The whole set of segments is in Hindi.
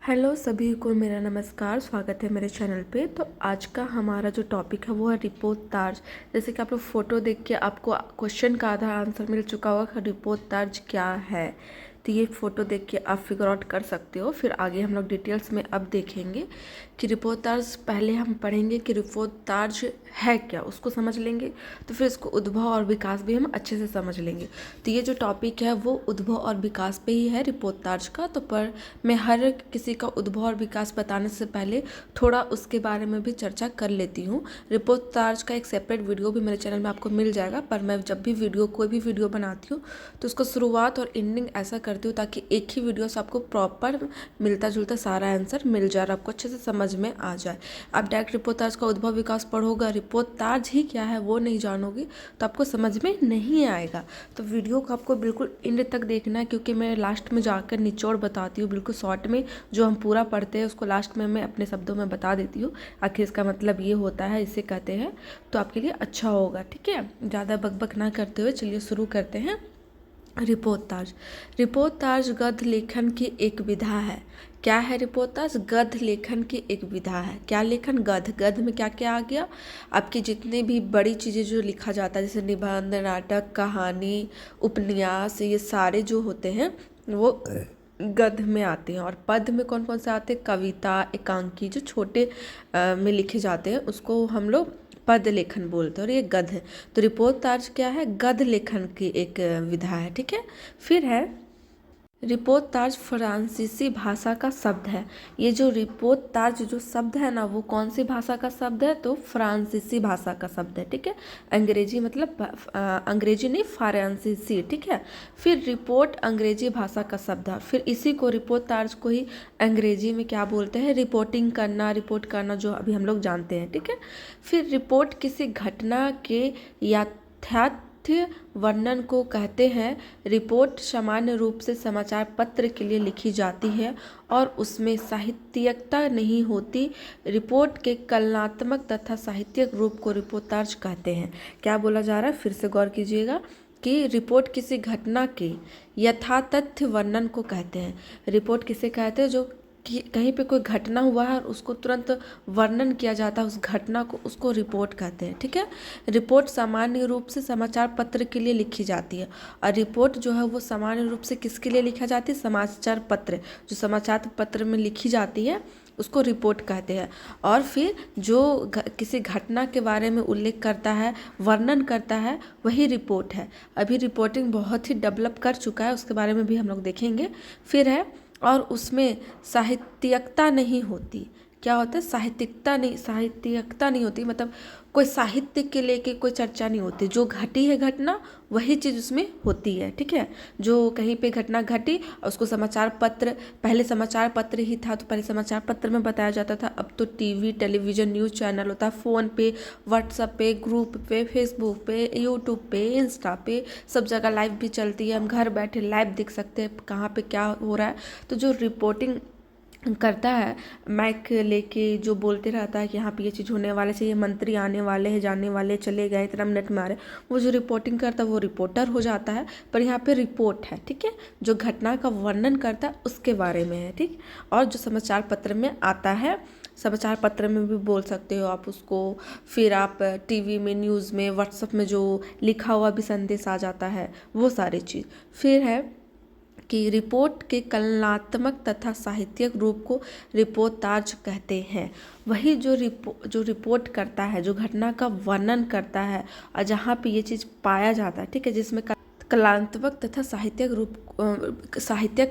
हेलो सभी को मेरा नमस्कार, स्वागत है मेरे चैनल पे। तो आज का हमारा जो टॉपिक है वो है रिपोर्ताज। जैसे कि आप लोग फ़ोटो देख के आपको क्वेश्चन का आधा आंसर मिल चुका होगा कि रिपोर्ताज क्या है। तो ये फ़ोटो देख के आप फिगर आउट कर सकते हो। फिर आगे हम लोग डिटेल्स में अब देखेंगे कि रिपोर्ताज। पहले हम पढ़ेंगे कि रिपोर्ताज है क्या, उसको समझ लेंगे। तो फिर इसको उद्भव और विकास भी हम अच्छे से समझ लेंगे। तो ये जो टॉपिक है वो उद्भव और विकास पे ही है रिपोर्ताज का। तो पर मैं हर किसी का उद्भव और विकास बताने से पहले थोड़ा उसके बारे में भी चर्चा कर लेती हूँ। रिपोर्ताज का एक सेपरेट वीडियो भी मेरे चैनल में आपको मिल जाएगा, पर मैं जब भी कोई भी वीडियो बनाती हूँ तो उसको शुरुआत और एंडिंग ऐसा करती हूँ ताकि एक ही वीडियो से आपको प्रॉपर मिलता जुलता सारा आंसर मिल जाए और आपको अच्छे से समझ में आ जाए। आप डायरेक्ट रिपोर्ताज का उद्भव विकास पढ़ोगे, रिपोर्ताज ही क्या है वो नहीं जानोगे तो आपको समझ में नहीं आएगा। तो वीडियो को आपको बिल्कुल एंड तक देखना है, क्योंकि मैं लास्ट में जाकर निचोड़ बताती हूँ बिल्कुल शॉर्ट में। जो हम पूरा पढ़ते हैं उसको लास्ट में मैं अपने शब्दों में बता देती हूँ, आखिर इसका मतलब ये होता है, इसे कहते हैं। तो आपके लिए अच्छा होगा, ठीक है। ज़्यादा बकबक ना करते हुए चलिए शुरू करते हैं। रिपोर्ताज। रिपोर्ताज गद्य लेखन की एक विधा है। क्या है रिपोर्ताज? गद्य लेखन की एक विधा है। क्या लेखन? गद्य में क्या क्या आ गया? आपकी जितने भी बड़ी चीज़ें जो लिखा जाता है, जैसे निबंध, नाटक, कहानी, उपन्यास, ये सारे जो होते हैं वो गद्य में आते हैं। और पद्य में कौन कौन से आते हैं? कविता, एकांकी, जो छोटे में लिखे जाते हैं उसको हम लोग पद्य लेखन बोलते हैं, और ये गद्य है। तो रिपोर्ताज क्या है? गद्य लेखन की एक विधा है, ठीक है। फिर है रिपोर्ताज फ्रांसीसी भाषा का शब्द है। ये जो रिपोर्ताज जो शब्द है ना, वो कौन सी भाषा का शब्द है? तो फ्रांसीसी भाषा का शब्द है, ठीक है। अंग्रेजी मतलब अंग्रेजी नहीं, फ्रांसीसी, ठीक है। फिर रिपोर्ट अंग्रेजी भाषा का शब्द है। फिर इसी को रिपोर्ताज को ही अंग्रेजी में क्या बोलते हैं? रिपोर्टिंग करना, रिपोर्ट करना, जो अभी हम लोग जानते हैं, ठीक है। फिर रिपोर्ट किसी घटना के यथार्थ वर्णन को कहते हैं। रिपोर्ट सामान्य रूप से समाचार पत्र के लिए लिखी जाती है और उसमें साहित्यिकता नहीं होती। रिपोर्ट के कलनात्मक तथा साहित्यिक रूप को रिपोर्ताज कहते हैं। क्या बोला जा रहा है, फिर से गौर कीजिएगा कि रिपोर्ट किसी घटना के यथातथ्य वर्णन को कहते हैं। रिपोर्ट किसे कहते हैं? जो कि कहीं पे कोई घटना हुआ है और उसको तुरंत वर्णन किया जाता है उस घटना को, उसको रिपोर्ट कहते हैं, ठीक है। रिपोर्ट सामान्य रूप से समाचार पत्र के लिए लिखी जाती है। और रिपोर्ट जो है वो सामान्य रूप से किसके लिए लिखा जाती है? समाचार पत्र, जो समाचार पत्र में लिखी जाती है उसको रिपोर्ट कहते हैं। और फिर जो किसी घटना के बारे में उल्लेख करता है, वर्णन करता है, वही रिपोर्ट है। अभी रिपोर्टिंग बहुत ही डेवलप कर चुका है, उसके बारे में भी हम लोग देखेंगे। फिर है और उसमें साहित्यिकता नहीं होती। क्या होता है? साहित्यिकता नहीं होती, मतलब कोई साहित्य के लेके कोई चर्चा नहीं होती। जो घटी है घटना वही चीज़ उसमें होती है, ठीक है। जो कहीं पे घटना घटी और उसको समाचार पत्र, पहले समाचार पत्र ही था तो पहले समाचार पत्र में बताया जाता था। अब तो टीवी, टेलीविज़न, न्यूज़ चैनल होता है, फ़ोन पे, व्हाट्सएप पे, ग्रुप पे, फेसबुक पे, यूट्यूब पे, इंस्टा पे, सब जगह लाइव भी चलती है। हम घर बैठे लाइव देख सकते हैं कहाँ पे क्या हो रहा है। तो जो रिपोर्टिंग करता है, माइक लेके जो बोलते रहता है कि यहाँ पे ये चीज़ होने वाले से, ये मंत्री आने वाले हैं, जाने वाले, चले गए, इतना मिनट में आ रहे, वो जो रिपोर्टिंग करता है वो रिपोर्टर हो जाता है। पर यहाँ पे रिपोर्ट है, ठीक है, जो घटना का वर्णन करता है उसके बारे में है, ठीक। और जो समाचार पत्र में आता है, समाचार पत्र में भी बोल सकते हो आप उसको। फिर आप टीवी में, न्यूज़ में, व्हाट्सएप में जो लिखा हुआ भी संदेश आ जाता है, वो सारी चीज़। फिर है कि रिपोर्ट के कलनात्मक तथा साहित्यिक रूप को रिपोर्ताज कहते हैं। वही जो रिपोर्ट करता है, जो घटना का वर्णन करता है और जहाँ पे ये चीज़ पाया जाता है, ठीक है, जिसमें कलात्मक तथा साहित्यिक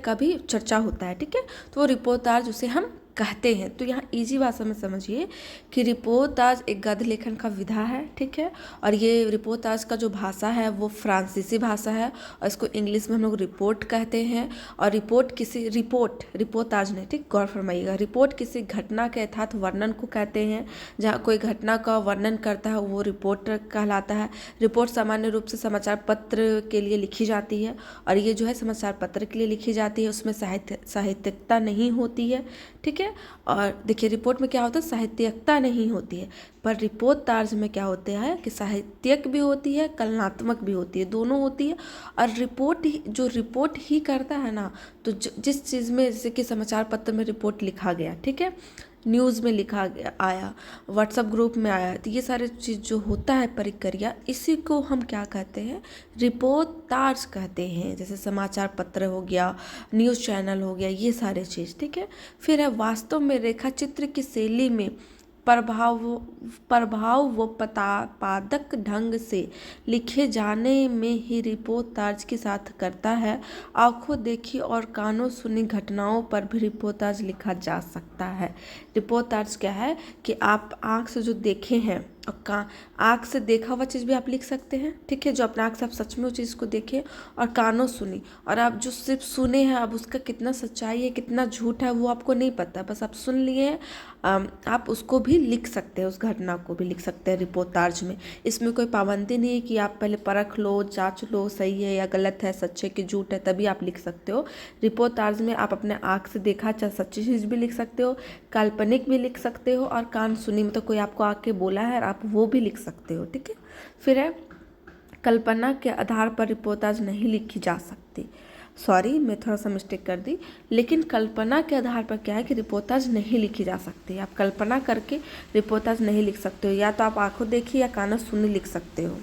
का भी चर्चा होता है, ठीक है, तो वो रिपोर्ताज उसे हम कहते हैं। तो यहाँ इजी भाषा में समझिए कि रिपोर्ताज एक गद्य लेखन का विधा है, ठीक है। और ये रिपोर्ताज का जो भाषा है वो फ्रांसीसी भाषा है और इसको इंग्लिश में हम लोग रिपोर्ट कहते हैं। और रिपोर्ताज ने, ठीक, गौर फरमाइएगा, रिपोर्ट किसी घटना के यथार्थ वर्णन को कहते हैं। जहाँ कोई घटना का वर्णन करता है वो रिपोर्ट कहलाता है। रिपोर्ट सामान्य रूप से समाचार पत्र के लिए लिखी जाती है और ये जो है समाचार पत्र के लिए लिखी जाती है, उसमें साहित्यिकता नहीं होती है, ठीक है। और देखिए रिपोर्ट में क्या होता है? साहित्यिकता नहीं होती है। पर रिपोर्ताज में क्या होता है कि साहित्यिक भी होती है, कलनात्मक भी होती है, दोनों होती है। और रिपोर्ट ही करता है ना, तो जिस चीज़ में जैसे कि समाचार पत्र में रिपोर्ट लिखा गया, ठीक है, न्यूज़ में लिखा गया, आया, व्हाट्सएप ग्रुप में आया, तो ये सारे चीज़ जो होता है प्रक्रिया, इसी को हम क्या कहते हैं, रिपोर्टाज कहते हैं। जैसे समाचार पत्र हो गया, न्यूज़ चैनल हो गया, ये सारे चीज़, ठीक है। फिर है वास्तव में रेखा चित्र की शैली में प्रभाव व पादक ढंग से लिखे जाने में ही रिपोर्टाज के साथ करता है। आंखों देखी और कानों सुनी घटनाओं पर भी रिपोर्टाज लिखा जा सकता है। रिपोर्टाज क्या है कि आप आँख से जो देखे हैं और आँख से देखा हुआ चीज़ भी आप लिख सकते हैं, ठीक है, जो अपने आँख से आप सच में उस चीज़ को देखे, और कानों सुनी, और आप जो सिर्फ सुने हैं, अब उसका कितना सच्चाई है कितना झूठ है वो आपको नहीं पता, बस आप सुन लिए हैं, आप उसको भी लिख सकते हैं, उस घटना को भी लिख सकते हैं रिपोर्टाज में। इसमें कोई पाबंदी नहीं है कि आप पहले परख लो, जांच लो, सही है या गलत है, सच है कि झूठ है, तभी आप लिख सकते हो। रिपोर्टाज में आप अपने आँख से देखा चाहे सच्ची चीज़ भी लिख सकते हो, काल्पनिक भी लिख सकते हो, और कान सुनी मतलब कोई आपको आके बोला है आप वो भी लिख सकते हो, ठीक है। फिर है कल्पना के आधार पर रिपोर्टाज नहीं लिखी जा सकती। सॉरी, मैं थोड़ा सा मिस्टेक कर दी, लेकिन कल्पना के आधार पर क्या है कि रिपोर्टाज नहीं लिखी जा सकती। आप कल्पना करके रिपोर्टाज नहीं लिख सकते हो, या तो आप आंखों देखी या कानों सुनी लिख सकते हो।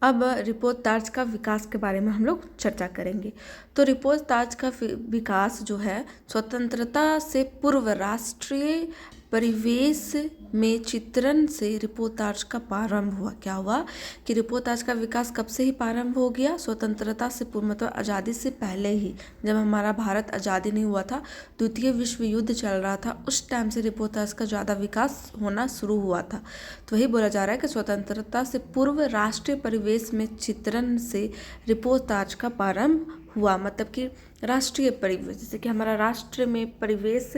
अब रिपोर्टाज का विकास के बारे में हम लोग चर्चा करेंगे। तो रिपोर्टाज का विकास जो है स्वतंत्रता से पूर्व राष्ट्रीय परिवेश में चित्रण से रिपोर्टाज का प्रारंभ हुआ। क्या हुआ कि रिपोर्टाज का विकास कब से ही प्रारंभ हो गया, स्वतंत्रता से पूर्व, मतलब आज़ादी से पहले ही, जब हमारा भारत आज़ादी नहीं हुआ था, द्वितीय विश्व युद्ध चल रहा था, उस टाइम से रिपोर्टाज का ज़्यादा विकास होना शुरू हुआ था। तो वही बोला जा रहा है कि स्वतंत्रता से पूर्व राष्ट्रीय परिवेश में चित्रण से रिपोर्टाज का प्रारंभ हुआ। मतलब कि राष्ट्रीय परिवेश, जैसे कि हमारा राष्ट्र में परिवेश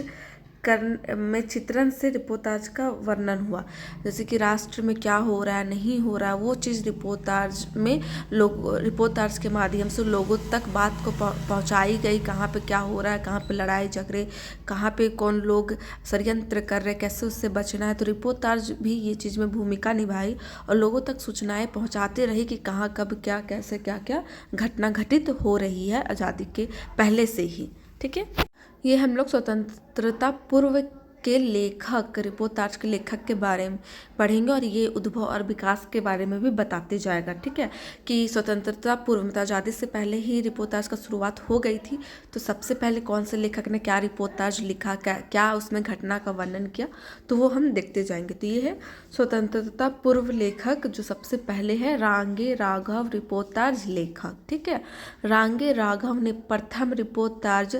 में चित्रण से रिपोर्टाज का वर्णन हुआ। जैसे कि राष्ट्र में क्या हो रहा है, नहीं हो रहा है, वो चीज़ रिपोर्टाज में रिपोर्टाज के माध्यम से लोगों तक बात को पहुंचाई गई। कहाँ पे क्या हो रहा है, कहाँ पे लड़ाई झगड़े, कहाँ पे कौन लोग षड्यंत्र कर रहे हैं, कैसे उससे बचना है। तो रिपोर्टाज भी ये चीज़ में भूमिका निभाई और लोगों तक सूचनाएं पहुँचाते रही कि कहाँ कब क्या कैसे क्या क्या घटना घटित हो रही है आज़ादी के पहले से ही, ठीक है। ये हम लोग स्वतंत्रता पूर्व के लेखक, रिपोर्टाज के लेखक के बारे में पढ़ेंगे, और ये उद्भव और विकास के बारे में भी बताते जाएगा, ठीक है, कि स्वतंत्रता पूर्व मतलब आज़ादी से पहले ही रिपोर्टाज का शुरुआत हो गई थी। तो सबसे पहले कौन से लेखक ने क्या रिपोर्टाज लिखा, क्या उसमें घटना का वर्णन किया, तो वो हम देखते जाएंगे। तो ये है स्वतंत्रता पूर्व लेखक, जो सबसे पहले है रांगे राघव, रिपोर्टाज लेखक, ठीक है। रांगे राघव ने प्रथम रिपोर्टाज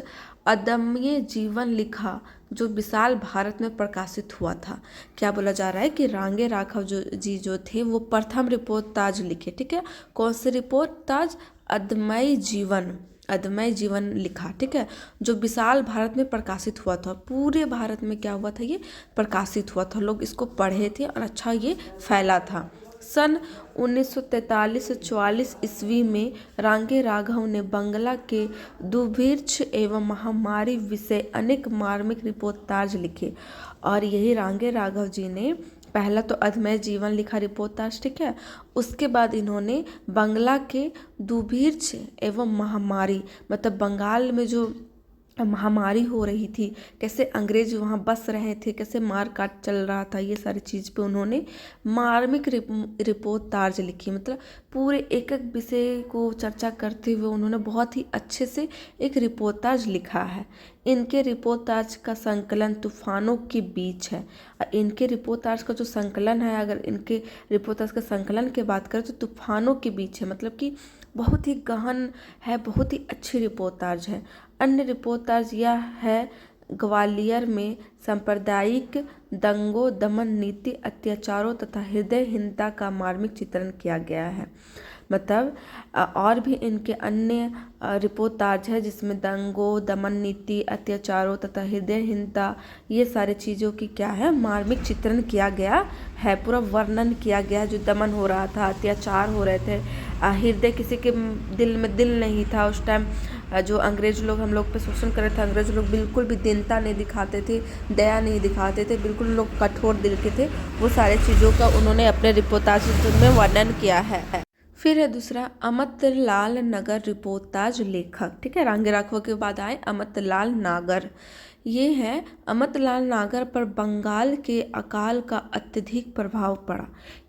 अदम्य जीवन लिखा, जो विशाल भारत में प्रकाशित हुआ था। क्या बोला जा रहा है कि रांगे राघव जो थे वो प्रथम रिपोर्टाज लिखे, ठीक है। कौन से रिपोर्टाज, अदम्य जीवन लिखा, ठीक है, जो विशाल भारत में प्रकाशित हुआ था। पूरे भारत में क्या हुआ था, ये प्रकाशित हुआ था, लोग इसको पढ़े थे और अच्छा ये फैला था। सन 1943-44 ईस्वी में रांगे राघव ने बंगला के दुर्भिक्ष एवं महामारी विषय अनेक मार्मिक रिपोर्टाज लिखे, और यही रांगे राघव जी ने पहला तो अदम्य जीवन लिखा रिपोर्टाज, ठीक है। उसके बाद इन्होंने बंगला के दुर्भिक्ष एवं महामारी, मतलब बंगाल में जो महामारी हो रही थी, कैसे अंग्रेज वहाँ बस रहे थे, कैसे मार काट चल रहा था, ये सारी चीज़ पे उन्होंने मार्मिक रिपोर्टाज लिखी। मतलब पूरे एक एक विषय को चर्चा करते हुए उन्होंने बहुत ही अच्छे से एक रिपोर्टाज लिखा है। इनके रिपोर्टाज का संकलन तूफानों के बीच है। इनके रिपोर्टाज का जो संकलन है, अगर इनके रिपोर्टाज का संकलन की बात करें तो तूफानों के बीच है, मतलब कि बहुत ही गहन है, बहुत ही अच्छी रिपोर्टाज है। अन्य रिपोर्टाज यह है ग्वालियर में सांप्रदायिक दंगों, दमन नीति, अत्याचारों तथा हृदयहीनता का मार्मिक चित्रण किया गया है। मतलब और भी इनके अन्य रिपोर्टाज है जिसमें दंगों, दमन नीति, अत्याचारों तथा हृदयहीनता, ये सारे चीज़ों की क्या है, मार्मिक चित्रण किया गया है, पूरा वर्णन किया गया। जो दमन हो रहा था, अत्याचार हो रहे थे, हृदय, किसी के दिल में दिल नहीं था उस टाइम, जो अंग्रेज लोग हम लोग पे शोषण कर रहे थे, अंग्रेज लोग बिल्कुल भी दीनता नहीं दिखाते थे, दया नहीं दिखाते थे, बिल्कुल लोग कठोर दिल के थे। वो सारे चीज़ों का उन्होंने अपने रिपोर्टाज में वर्णन किया है। फिर है दूसरा अमृतलाल नगर रिपोर्टाज लेखक, ठीक है, रांगे राघव के बाद आए अमृतलाल नागर। ये है अमृतलाल नागर पर बंगाल के अकाल का अत्यधिक प्रभाव पड़ा।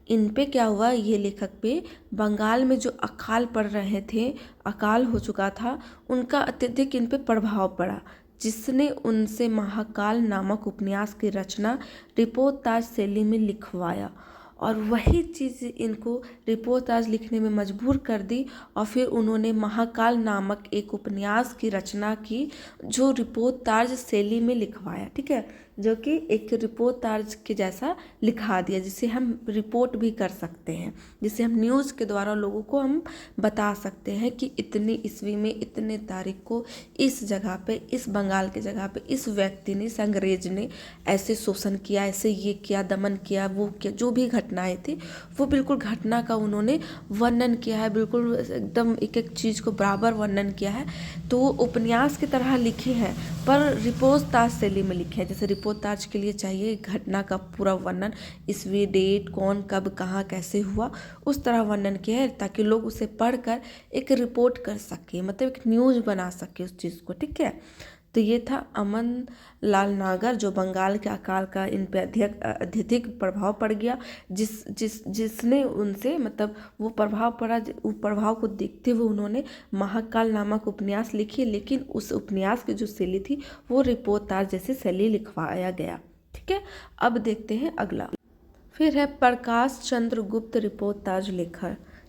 इन पे क्या हुआ, ये लेखक पे बंगाल में जो अकाल पड़ रहे थे, अकाल हो चुका था, उनका अत्यधिक इन पे प्रभाव पड़ा, जिसने उनसे महाकाल नामक उपन्यास की रचना रिपोर्टाज शैली में लिखवाया। और वही चीज़ इनको रिपोर्टाज लिखने में मजबूर कर दी और फिर उन्होंने महाकाल नामक एक उपन्यास की रचना की जो रिपोर्टाज शैली में लिखवाया, ठीक है, जो कि एक रिपोर्टाज के जैसा लिखा दिया, जिसे हम रिपोर्ट भी कर सकते हैं, जिसे हम न्यूज़ के द्वारा लोगों को हम बता सकते हैं कि इतनी ईस्वी में इतने तारीख को इस जगह पे, इस बंगाल के जगह पे इस व्यक्ति ने, इस अंग्रेज ने ऐसे शोषण किया, ऐसे ये किया, दमन किया, वो किया, जो भी घटनाएं थी वो बिल्कुल घटना का उन्होंने वर्णन किया है, बिल्कुल एकदम एक एक चीज़ को बराबर वर्णन किया है। तो वो उपन्यास की तरह लिखे हैं पर रिपोर्टाज शैली में लिखे हैं। जैसे रिपोर्टाज के लिए चाहिए घटना का पूरा वर्णन, ईस्वी, डेट, कौन कब कहाँ कैसे हुआ, उस तरह वर्णन किया है ताकि लोग उसे पढ़कर एक रिपोर्ट कर सके, मतलब एक न्यूज़ बना सके उस चीज़ को, ठीक है। तो ये था अमन लाल नागर, जो बंगाल के अकाल का इन पे अत्यधिक प्रभाव पड़ गया, जिसने उनसे, मतलब वो प्रभाव पड़ा, वो प्रभाव को देखते हुए उन्होंने महाकाल नामक उपन्यास लिखी, लेकिन उस उपन्यास की जो शैली थी वो रिपोर्टाज जैसी शैली लिखवाया गया, ठीक है। अब देखते हैं अगला। फिर है प्रकाश चंद्र गुप्त रिपोर्टाज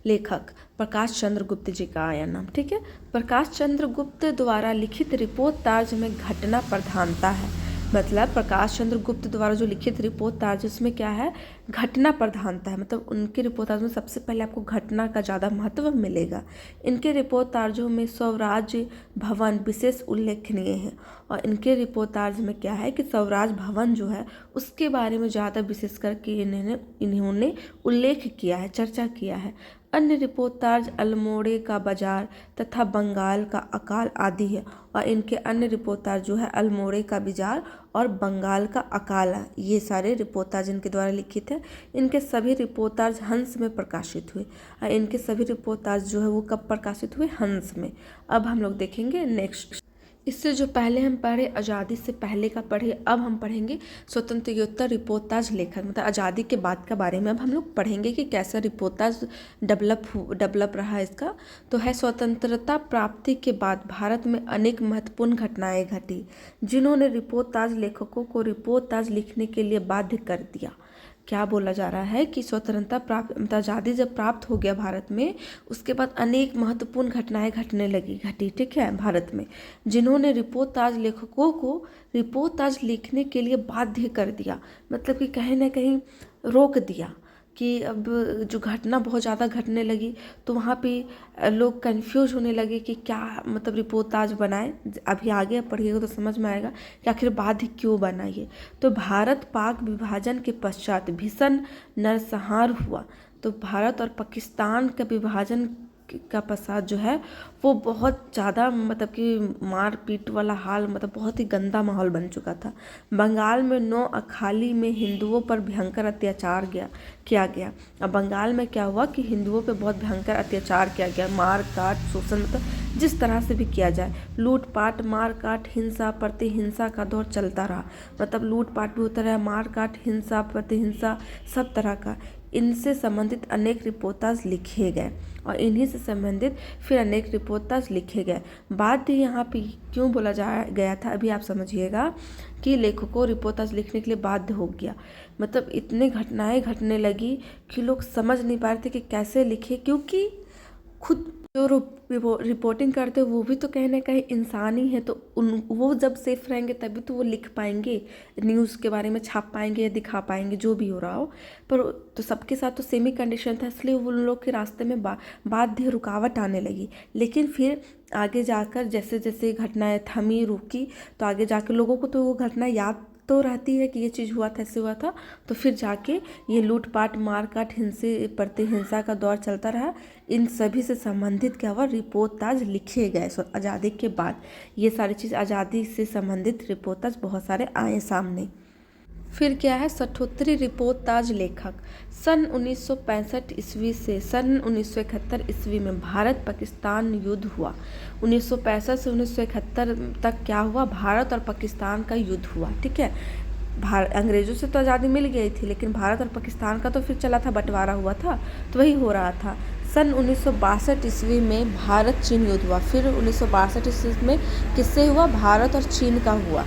लेखक प्रकाश चंद्र गुप्त जी का आया नाम, ठीक है। प्रकाश चंद्र गुप्त द्वारा लिखित रिपोर्टाज में घटना प्रधानता है, मतलब प्रकाश चंद्र गुप्त द्वारा जो लिखित रिपोर्टाज उसमें क्या है, घटना प्रधानता है, मतलब उनके रिपोर्टाज में सबसे पहले आपको घटना का ज़्यादा महत्व मिलेगा। इनके रिपोर्टाजों में स्वराज भवन विशेष उल्लेखनीय है, और इनके रिपोर्टाज में क्या है कि स्वराज भवन जो है उसके बारे में ज़्यादा विशेष करके इन्होंने उल्लेख किया है, चर्चा किया है। अन्य रिपोर्टाज अल्मोड़े का बाजार तथा बंगाल का अकाल आदि है, और इनके अन्य रिपोर्टाज जो है अल्मोड़े का बाजार और बंगाल का अकाल, ये सारे रिपोर्टाज इनके द्वारा लिखित है। इनके सभी रिपोर्टाज हंस में प्रकाशित हुए, और इनके सभी रिपोर्टाज जो है वो कब प्रकाशित हुए, हंस में। अब हम लोग देखेंगे नेक्स्ट। इससे जो पहले हम पढ़े आज़ादी से पहले का पढ़े, अब हम पढ़ेंगे स्वतंत्रता रिपोर्टाज लेखक, मतलब आज़ादी के बाद का बारे में अब हम लोग पढ़ेंगे कि कैसा रिपोर्टाज डेवलप रहा इसका। तो है स्वतंत्रता प्राप्ति के बाद भारत में अनेक महत्वपूर्ण घटनाएं घटी, जिन्होंने रिपोर्टाज लेखकों को रिपोर्टाज लिखने के लिए बाध्य कर दिया। क्या बोला जा रहा है कि स्वतंत्रता प्राप्त, मतलब आज़ादी जब प्राप्त हो गया भारत में, उसके बाद अनेक महत्वपूर्ण घटनाएं घटी, ठीक है, भारत में, जिन्होंने रिपोर्टाज लेखकों को रिपोर्टाज लिखने के लिए बाध्य कर दिया, मतलब कि कहीं ना कहीं रोक दिया कि अब जो घटना बहुत ज़्यादा घटने लगी तो वहाँ पे लोग कंफ्यूज होने लगे कि क्या, मतलब रिपोर्टाज बनाए। अभी आगे पढ़िएगा तो समझ में आएगा कि आखिर बाध्य क्यों बना ये। तो भारत पाक विभाजन के पश्चात भीषण नरसंहार हुआ। तो भारत और पाकिस्तान का विभाजन का पश्चात जो है वो बहुत ज़्यादा, मतलब कि मार पीट वाला हाल, मतलब बहुत ही गंदा माहौल बन चुका था। बंगाल में 9 अखाली में हिंदुओं पर भयंकर अत्याचार किया गया। अब बंगाल में क्या हुआ कि हिंदुओं पर बहुत भयंकर अत्याचार किया गया, मार काट शोषण, मतलब जिस तरह से भी किया जाए, लूटपाट मार काट हिंसा प्रति हिंसा का दौर चलता रहा। मतलब लूटपाट भी होता रहा, मार काट हिंसा प्रति हिंसा, सब तरह का। इनसे संबंधित अनेक रिपोर्टाज लिखे गए और इन्हीं से संबंधित फिर अनेक रिपोर्टाज लिखे गए। बात यहाँ पे क्यों बोला गया था, अभी आप समझिएगा कि लेखकों रिपोर्टाज लिखने के लिए बाध्य हो गया, मतलब इतने घटनाएं घटने लगी कि लोग समझ नहीं पा रहे थे कि कैसे लिखे, क्योंकि खुद जो रिपोर्टिंग करते हैं वो भी तो कहीं ना कहीं इंसान ही है, तो वो जब सेफ रहेंगे तभी तो वो लिख पाएंगे, न्यूज़ के बारे में छाप पाएंगे या दिखा पाएंगे, जो भी हो रहा हो। पर तो सबके साथ तो सेम ही कंडीशन था, इसलिए उन लोग के रास्ते में बाध्य रुकावट आने लगी। लेकिन फिर आगे जाकर जैसे जैसे घटनाएं थमी रुकी, तो आगे जाकर लोगों को तो वो घटना याद तो रहती है कि ये चीज़ हुआ था, ऐसे हुआ था, तो फिर जाके ये लूटपाट मारकाट हिंसे प्रति हिंसा का दौर चलता रहा। इन सभी से संबंधित क्या हुआ, रिपोर्टाज लिखे गए आज़ादी के बाद। ये सारी चीज़ आज़ादी से संबंधित रिपोर्टाज बहुत सारे आए सामने। फिर क्या है, सठोत्तरी रिपोर्ताज लेखक। सन 1965 ईस्वी से सन 1971 ईस्वी में भारत पाकिस्तान युद्ध हुआ। 1965 से 1971 तक क्या हुआ, भारत और पाकिस्तान का युद्ध हुआ। ठीक है, अंग्रेज़ों से तो आज़ादी मिल गई थी, लेकिन भारत और पाकिस्तान का तो फिर चला था, बंटवारा हुआ था, तो वही हो रहा था। सन 1962 ईस्वी में भारत चीन युद्ध हुआ। फिर 1962 ईस्वी में किससे हुआ, भारत और चीन का हुआ।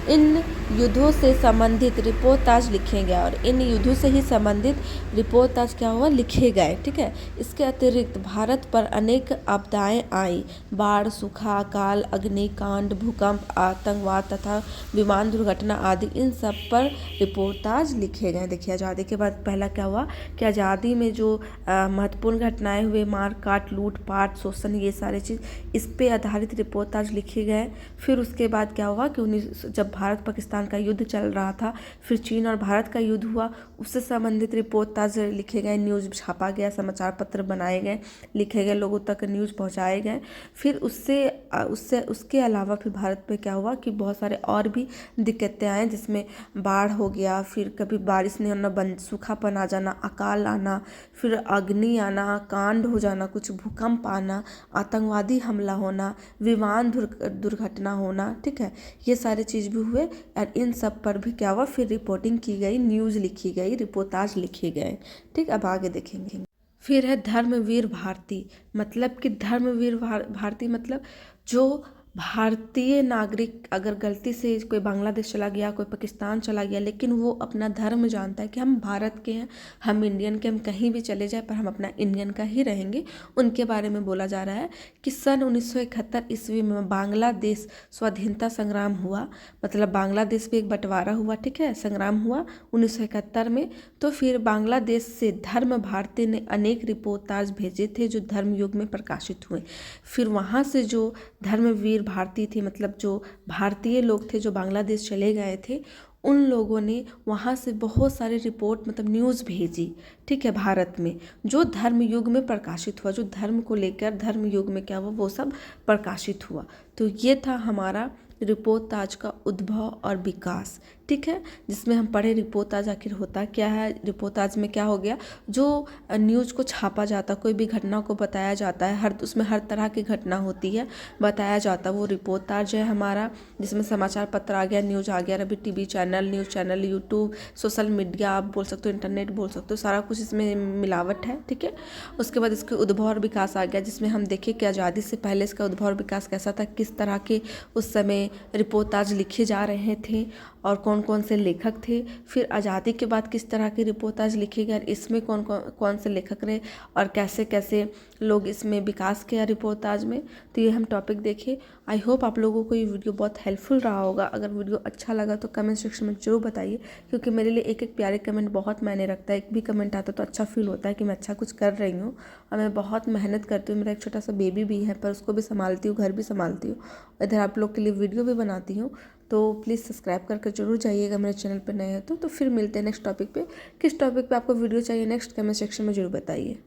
इन युद्धों से संबंधित रिपोर्ताज लिखे गए और इन युद्धों से ही संबंधित रिपोर्ताज क्या हुआ, लिखे गए। ठीक है, इसके अतिरिक्त भारत पर अनेक आपदाएं आई, बाढ़, सूखा, अकाल, अग्निकांड, भूकंप, आतंकवाद तथा विमान दुर्घटना आदि, इन सब पर रिपोर्ताज लिखे गए। देखिए, आज़ादी के बाद पहला क्या हुआ कि आज़ादी में जो महत्वपूर्ण घटनाएं हुए, मार काट, लूटपाट, शोषण, ये सारे चीज़, इस पे आधारित रिपोर्ताज लिखे गए। फिर उसके बाद क्या हुआ कि जब भारत पाकिस्तान का युद्ध चल रहा था, फिर चीन और भारत का युद्ध हुआ, उससे संबंधित रिपोर्ताज लिखे गए, न्यूज़ छापा गया, समाचार पत्र बनाए गए, लिखे गए, लोगों तक न्यूज़ पहुंचाए गए। फिर उसके अलावा फिर भारत में क्या हुआ कि बहुत सारे और भी दिक्कतें आए, जिसमें बाढ़ हो गया, फिर कभी बारिश नहीं होना, सूखापन आ जाना, अकाल आना, फिर अग्नि आना, कांड हो जाना, कुछ भूकंप आना, आतंकवादी हमला होना, विमान दुर्घटना होना। ठीक है, ये सारे चीज़ भी हुए और इन सब पर भी क्या हुआ, फिर रिपोर्टिंग की गई, न्यूज़ लिखी गई, रिपोर्टाज लिखे गए। ठीक, अब आगे देखेंगे। फिर है धर्मवीर भारती। मतलब कि धर्मवीर भारती मतलब जो भारतीय नागरिक अगर गलती से कोई बांग्लादेश चला गया, कोई पाकिस्तान चला गया, लेकिन वो अपना धर्म जानता है कि हम भारत के हैं, हम इंडियन के, हम कहीं भी चले जाए पर हम अपना इंडियन का ही रहेंगे, उनके बारे में बोला जा रहा है कि सन 1971 ईस्वी में बांग्लादेश स्वाधीनता संग्राम हुआ। मतलब बांग्लादेश भी एक बंटवारा हुआ। ठीक है, संग्राम हुआ 1971 में। तो फिर बांग्लादेश से धर्म भारती ने अनेक रिपोर्टाज भेजे थे जो धर्मयुग में प्रकाशित हुए। फिर वहाँ से जो धर्मवीर भारती थे, मतलब जो भारतीय लोग थे जो बांग्लादेश चले गए थे, उन लोगों ने वहाँ से बहुत सारे रिपोर्ट, मतलब न्यूज़ भेजी। ठीक है, भारत में जो धर्म युग में प्रकाशित हुआ, जो धर्म को लेकर धर्म युग में क्या हुआ, वो सब प्रकाशित हुआ। तो ये था हमारा रिपोर्ताज का उद्भव और विकास। ठीक है, जिसमें हम पढ़े रिपोर्ताज आखिर होता क्या है। रिपोर्ताज में क्या हो गया, जो न्यूज़ को छापा जाता, कोई भी घटना को बताया जाता है, उसमें हर तरह की घटना होती है, बताया जाता, वो रिपोर्ताज है हमारा। जिसमें समाचार पत्र आ गया, न्यूज़ आ गया, अभी TV channel, news channel, YouTube, social media आप बोल सकते हो, इंटरनेट बोल सकते हो, सारा कुछ इसमें मिलावट है। ठीक है, उसके बाद इसके उद्भव और विकास आ गया, जिसमें हम देखें कि आज़ादी से पहले इसका उद्भव और विकास कैसा था, किस तरह के उस समय रिपोर्ताज लिखे जा रहे थे और कौन कौन से लेखक थे। फिर आज़ादी के बाद किस तरह के रिपोर्ताज लिखे गए, इसमें कौन से लेखक रहे और कैसे कैसे लोग इसमें विकास किया रिपोर्ताज में। तो ये हम टॉपिक देखे। आई होप आप लोगों को ये वीडियो बहुत हेल्पफुल रहा होगा। अगर वीडियो अच्छा लगा तो कमेंट सेक्शन में जरूर बताइए, क्योंकि मेरे लिए एक एक प्यारे कमेंट बहुत मायने रखता है। एक भी कमेंट आता तो अच्छा फील होता है कि मैं अच्छा कुछ कर रही हूँ और मैं बहुत मेहनत करती हूँ। मेरा एक छोटा सा बेबी भी है, पर उसको भी संभालती हूँ, घर भी संभालती हूँ, इधर आप लोग के लिए वीडियो भी बनाती हूँ। तो प्लीज़ सब्सक्राइब करके जरूर जाइएगा मेरे चैनल पर नए हैं तो फिर मिलते हैं नेक्स्ट टॉपिक पे। किस टॉपिक पे आपको वीडियो चाहिए नेक्स्ट, कमेंट सेक्शन में जरूर बताइए।